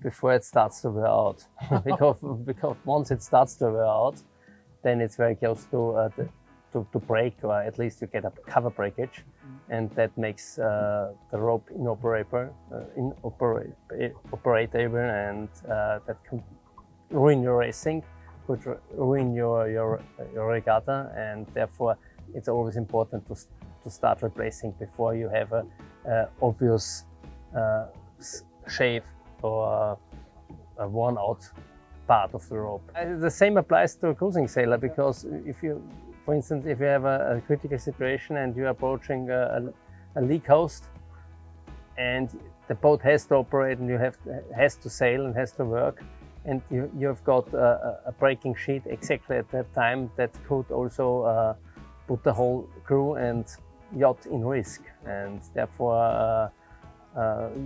before it starts to wear out. because once it starts to wear out, then it's very close to break, or at least you get a cover breakage, and that makes the rope inoperable, and that can ruin your racing, could ruin your regatta, and therefore it's always important to start replacing before you have a obvious shave or a worn out part of the rope. The same applies to a cruising sailor, because if you, for instance, if you have a critical situation and you're approaching a lee coast and the boat has to operate and has to sail and has to work, and you've got a braking sheet exactly at that time, that could also put the whole crew and yacht in risk, and therefore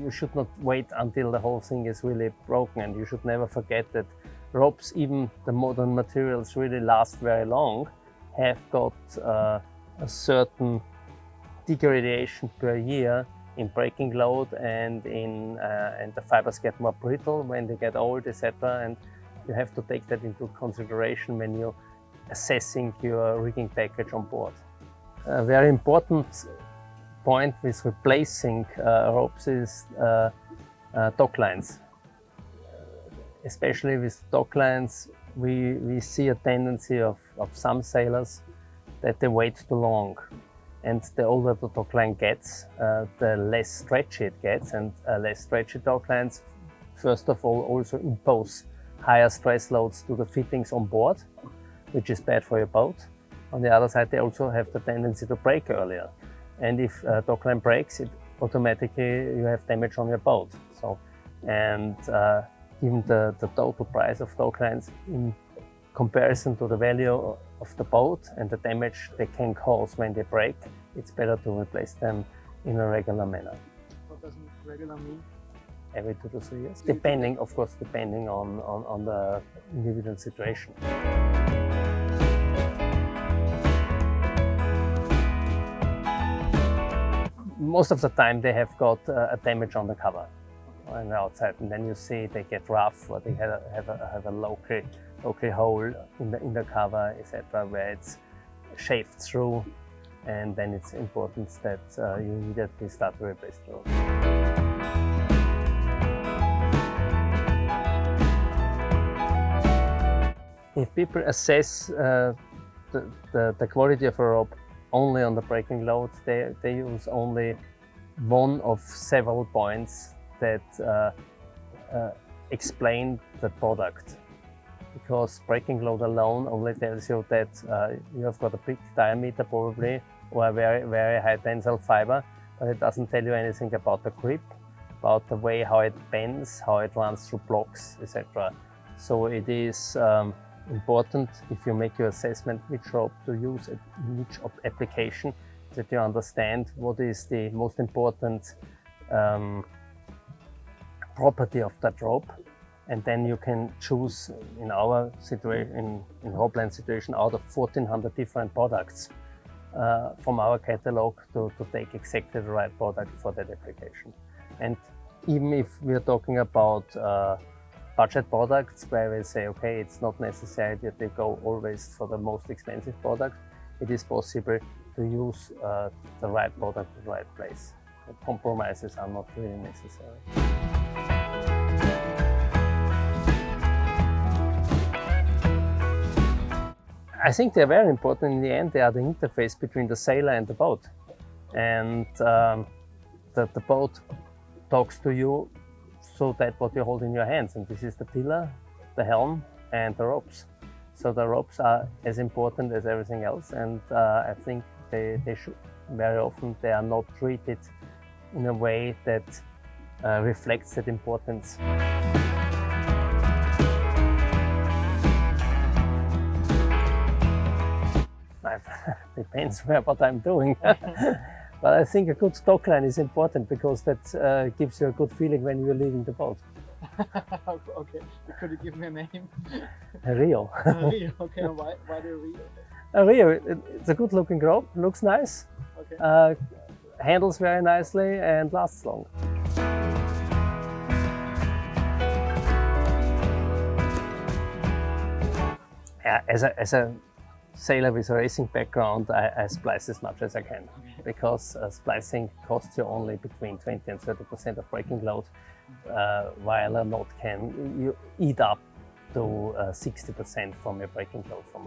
you should not wait until the whole thing is really broken. And you should never forget that ropes, even the modern materials, really last very long, have got a certain degradation per year in breaking load, and and the fibers get more brittle when they get old, etc. And you have to take that into consideration when you're assessing your rigging package on board. A very important point with replacing ropes is dock lines. Especially with dock lines, we see a tendency of some sailors that they wait too long. And the older the dock line gets, the less stretchy it gets, and less stretchy dock lines, first of all, also impose higher stress loads to the fittings on board, which is bad for your boat. On the other side, they also have the tendency to break earlier. And if a dock line breaks, it automatically you have damage on your boat. So, and given the total price of dock lines in comparison to the value of the boat and the damage they can cause when they break, it's better to replace them in a regular manner. What does regular mean? Every 2 to 3 years, depending, of course, on the individual situation. Most of the time they have got a damage on the cover on the outside, and then you see they get rough, or they have a local hole in the cover, etc., where it's shaved through, and then it's important that you immediately start to replace the rope. If people assess the quality of a rope only on the breaking load, they use only one of several points that explain the product. Because breaking load alone only tells you that you have got a big diameter probably, or a very, very high tensile fiber, but it doesn't tell you anything about the grip, about the way how it bends, how it runs through blocks, etc. So it is important, if you make your assessment which rope to use in each application, that you understand what is the most important property of that rope, and then you can choose, in our situation, in Robline situation, out of 1,400 different products from our catalog to take exactly the right product for that application. And even if we are talking about budget products, where we say, okay, it's not necessary that they go always for the most expensive product, it is possible to use the right product in the right place. The compromises are not really necessary. I think they're very important. In the end, they are the interface between the sailor and the boat. And the boat talks to you so that what you hold in your hands, and this is the tiller, the helm, and the ropes. So the ropes are as important as everything else, and I think they should, very often they are not treated in a way that reflects that importance. Depends what I'm doing. But I think a good dock line is important, because that gives you a good feeling when you're leaving the boat. Okay, could you give me a name? A Rio. Rio, okay, why the Rio? A Rio, it's a good looking rope, looks nice, okay. Handles very nicely and lasts long. as a sailor with a racing background, I splice as much as I can, because splicing costs you only between 20 and 30% of braking load, while a knot can you eat up to 60% from your braking load from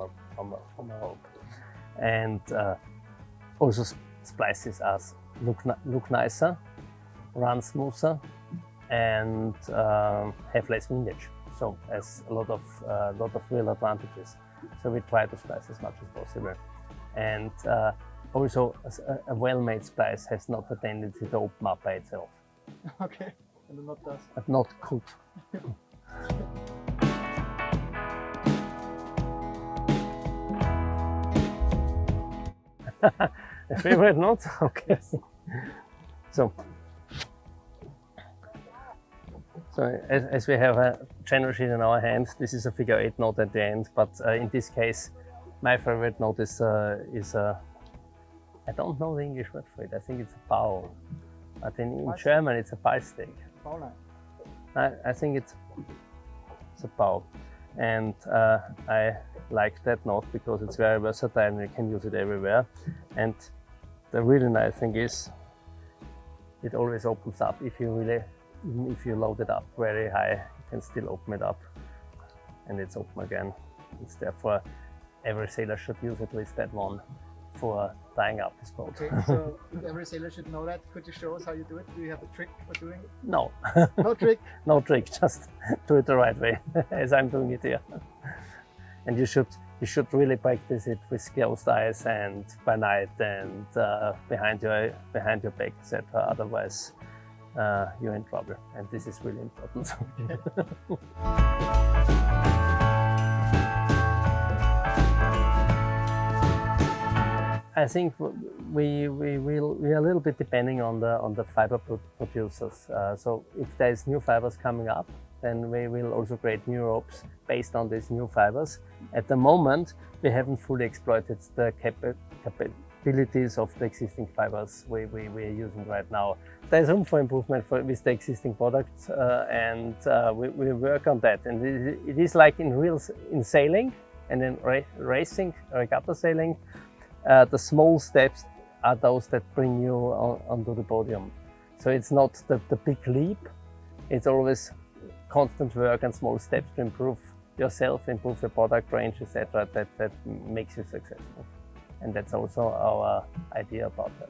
a rope. And also splices look nicer, run smoother, and have less windage. So has a lot of real advantages. So we try to splice as much as possible. And also a well-made splice has not a tendency to open up by itself. Okay, and the knot does. But not could. A favorite knot? Okay. So as we have a channel sheet in our hand, this is a figure 8 knot at the end, but in this case, my favorite knot is I don't know the English word for it. I think it's a bow. But in German, it's a Ballsteg. Bowline. I think it's a bow. And I like that knot because it's very versatile and you can use it everywhere. And the really nice thing is it always opens up. Even if you load it up very high, you can still open it up and it's open again. It's therefore every sailor should use at least that one for tying up his boat. Okay, so every sailor should know that. Could you show us how you do it? Do you have a trick for doing it? No. No trick? No trick, just do it the right way, as I'm doing it here. And you should really practice it with closed eyes and by night and behind your back, etc. Otherwise, you're in trouble, and this is really important. I think we are a little bit depending on the fiber producers. So if there is new fibers coming up, then we will also create new ropes based on these new fibers. At the moment, we haven't fully exploited the capabilities of the existing fibers we are using right now. There's room for improvement with the existing products, and we work on that. And it is like in sailing and in racing, regatta sailing. The small steps are those that bring you onto the podium. So it's not the big leap, it's always constant work and small steps to improve yourself, improve your product range, etc. that makes you successful. And that's also our idea about that.